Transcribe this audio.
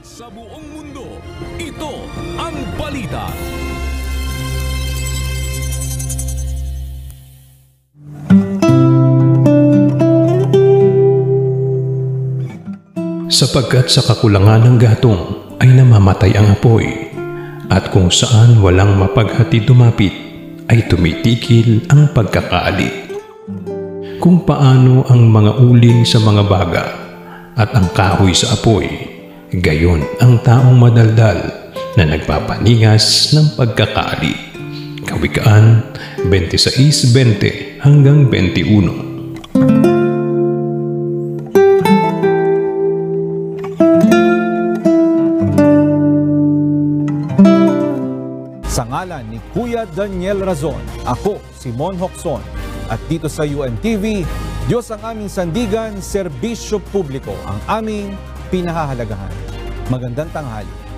Sa buong mundo, ito ang balita. Sapagkat sa kakulangan ng gatong ay namamatay ang apoy, at kung saan walang mapaghatid dumapit ay tumitikil ang pagkakaali. Kung paano ang mga uling sa mga baga at ang kahoy sa apoy, gayon ang taong madaldal na nagpapaningas ng pagkakaali. Kawikaan 26:20 hanggang 21. Sa ngalan ni Kuya Daniel Razon, ako si Mon Hocson, at dito sa UNTV, Diyos ang aming sandigan, serbisyo publiko ang aming pinahahalagahan. Magandang tanghali.